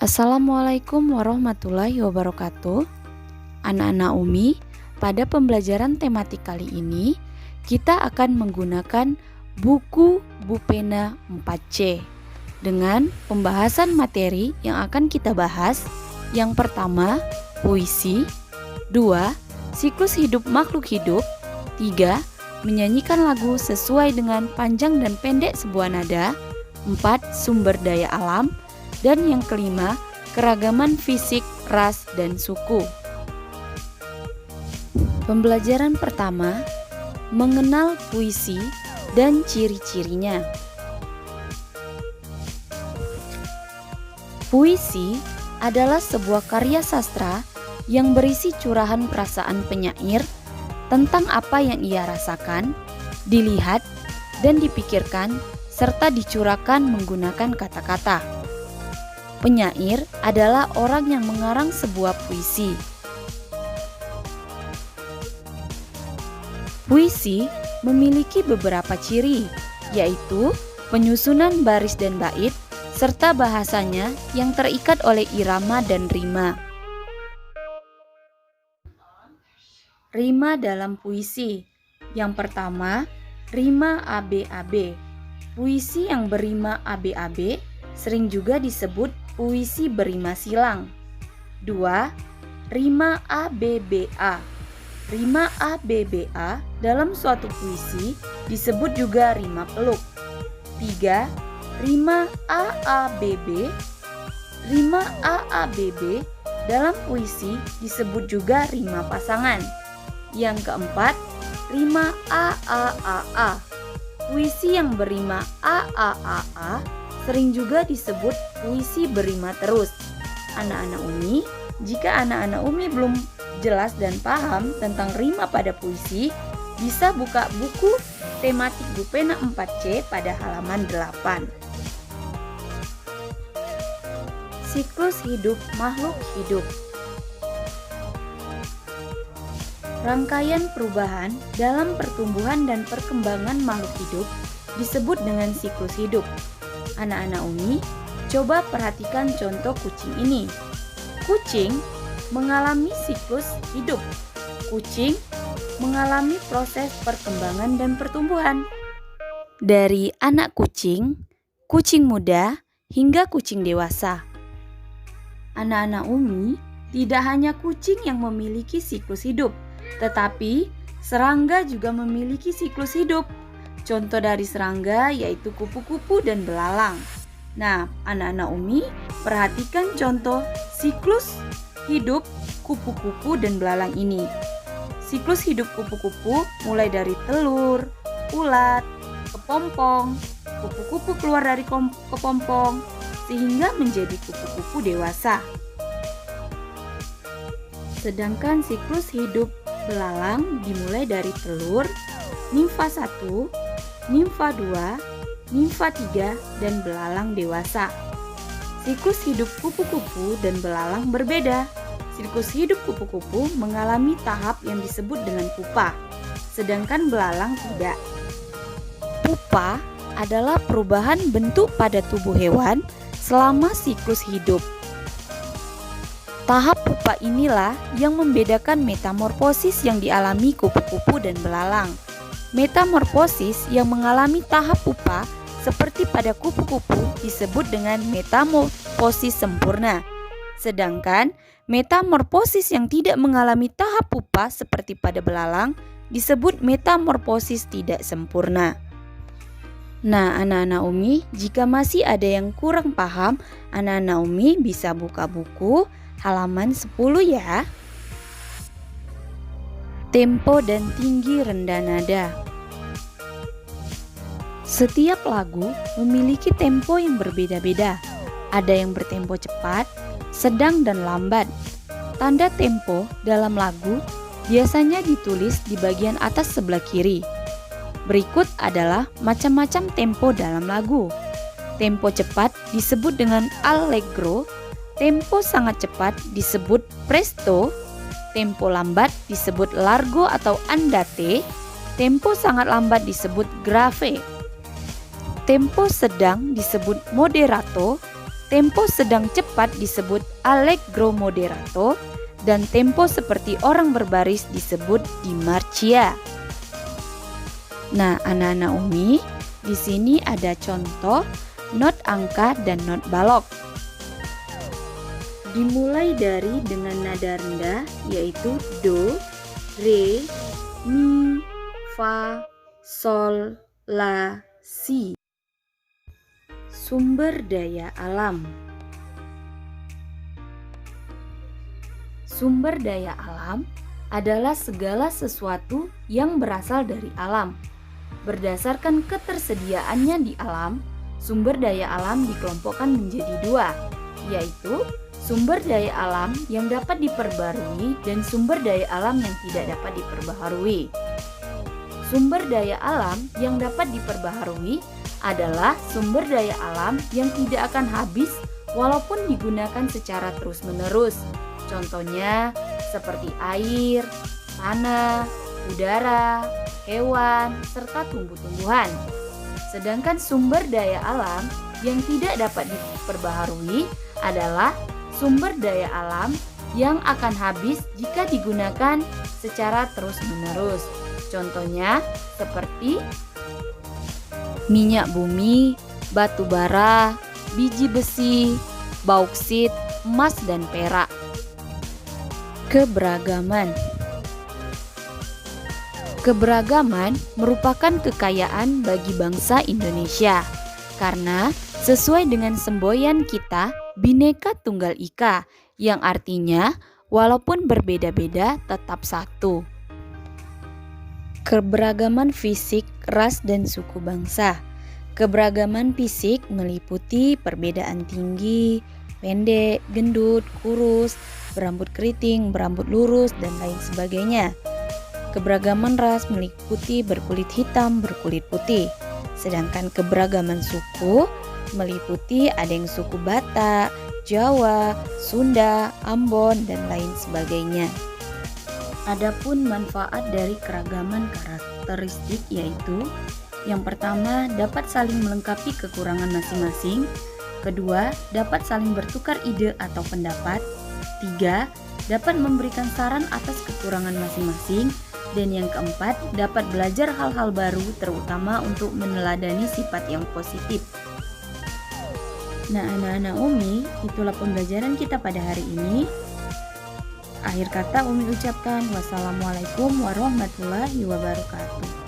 Assalamualaikum warahmatullahi wabarakatuh. Anak-anak Umi, pada pembelajaran tematik kali ini kita akan menggunakan buku Bupena 4C dengan pembahasan materi yang akan kita bahas. Yang pertama, puisi. 2. Siklus hidup makhluk hidup. 3. Menyanyikan lagu sesuai dengan panjang dan pendek sebuah nada. 4. Sumber daya alam. Dan yang kelima, keragaman fisik, ras, dan suku. Pembelajaran pertama, mengenal puisi dan ciri-cirinya. Puisi adalah sebuah karya sastra yang berisi curahan perasaan penyair tentang apa yang ia rasakan, dilihat, dan dipikirkan, serta dicurahkan menggunakan kata-kata. Penyair adalah orang yang mengarang sebuah puisi. Puisi memiliki beberapa ciri, yaitu penyusunan baris dan bait, serta bahasanya yang terikat oleh irama dan rima. Rima dalam puisi. Yang pertama, rima ABAB. Puisi yang berima ABAB sering juga disebut puisi berima silang. 2. Rima ABBA. Rima ABBA dalam suatu puisi disebut juga rima peluk. 3. Rima AABB. Rima AABB dalam puisi disebut juga rima pasangan. Yang keempat, rima AAAA. Puisi yang berima AAAA sering juga disebut puisi berima terus. Anak-anak Umi, jika anak-anak Umi belum jelas dan paham tentang rima pada puisi, bisa buka buku tematik Bupena 4C pada halaman 8. Siklus hidup makhluk hidup. Rangkaian perubahan dalam pertumbuhan dan perkembangan makhluk hidup disebut dengan siklus hidup. Anak-anak Umi, coba perhatikan contoh kucing ini. Kucing mengalami siklus hidup. Kucing mengalami proses perkembangan dan pertumbuhan. Dari anak kucing, kucing muda, hingga kucing dewasa. Anak-anak Umi, tidak hanya kucing yang memiliki siklus hidup, tetapi serangga juga memiliki siklus hidup. Contoh dari serangga yaitu kupu-kupu dan belalang. Nah, anak-anak Umi, perhatikan contoh siklus hidup kupu-kupu dan belalang ini. Siklus hidup kupu-kupu mulai dari telur, ulat, kepompong, kupu-kupu keluar dari kepompong, sehingga menjadi kupu-kupu dewasa. Sedangkan siklus hidup belalang dimulai dari telur, nimfa 1, nimfa 2, nimfa 3, dan belalang dewasa. Siklus hidup kupu-kupu dan belalang berbeda. Siklus hidup kupu-kupu mengalami tahap yang disebut dengan pupa, sedangkan belalang tidak. Pupa adalah perubahan bentuk pada tubuh hewan selama siklus hidup. Tahap pupa inilah yang membedakan metamorfosis yang dialami kupu-kupu dan belalang. Metamorfosis yang mengalami tahap pupa seperti pada kupu-kupu disebut dengan metamorfosis sempurna. Sedangkan metamorfosis yang tidak mengalami tahap pupa seperti pada belalang disebut metamorfosis tidak sempurna. Nah, anak-anak Umi, jika masih ada yang kurang paham, anak-anak Umi bisa buka buku halaman 10 ya. Tempo dan tinggi rendah nada. Setiap lagu memiliki tempo yang berbeda-beda. Ada yang bertempo cepat, sedang, dan lambat. Tanda tempo dalam lagu biasanya ditulis di bagian atas sebelah kiri. Berikut adalah macam-macam tempo dalam lagu. Tempo cepat disebut dengan allegro, tempo sangat cepat disebut presto, tempo lambat disebut largo atau andate, tempo sangat lambat disebut grave. Tempo sedang disebut moderato, tempo sedang cepat disebut allegro moderato, dan tempo seperti orang berbaris disebut di marcia. Nah, anak-anak Umi, di sini ada contoh not angka dan not balok. Dimulai dari dengan nada rendah, yaitu do, re, mi, fa, sol, la, si. Sumber daya alam. Sumber daya alam adalah segala sesuatu yang berasal dari alam. Berdasarkan ketersediaannya di alam, sumber daya alam dikelompokkan menjadi dua, yaitu sumber daya alam yang dapat diperbarui dan sumber daya alam yang tidak dapat diperbaharui. Sumber daya alam yang dapat diperbaharui adalah sumber daya alam yang tidak akan habis walaupun digunakan secara terus-menerus. Contohnya seperti air, tanah, udara, hewan, serta tumbuh-tumbuhan. Sedangkan sumber daya alam yang tidak dapat diperbaharui adalah sumber daya alam yang akan habis jika digunakan secara terus-menerus. Contohnya seperti minyak bumi, batu bara, biji besi, bauksit, emas, dan perak. Keberagaman. Keberagaman merupakan kekayaan bagi bangsa Indonesia karena sesuai dengan semboyan kita Bhinneka Tunggal Ika, yang artinya walaupun berbeda-beda tetap satu. Keberagaman fisik, ras, dan suku bangsa. Keberagaman fisik meliputi perbedaan tinggi, pendek, gendut, kurus, berambut keriting, berambut lurus, dan lain sebagainya. Keberagaman ras meliputi berkulit hitam, berkulit putih. Sedangkan keberagaman suku meliputi ada yang suku Batak, Jawa, Sunda, Ambon, dan lain sebagainya. Adapun manfaat dari keragaman karakteristik yaitu yang pertama, dapat saling melengkapi kekurangan masing-masing. Kedua, dapat saling bertukar ide atau pendapat. Tiga, dapat memberikan saran atas kekurangan masing-masing. Dan yang keempat, dapat belajar hal-hal baru terutama untuk meneladani sifat yang positif. Nah, anak-anak Umi, itulah pembelajaran kita pada hari ini. Akhir kata Umi ucapkan wassalamualaikum warahmatullahi wabarakatuh.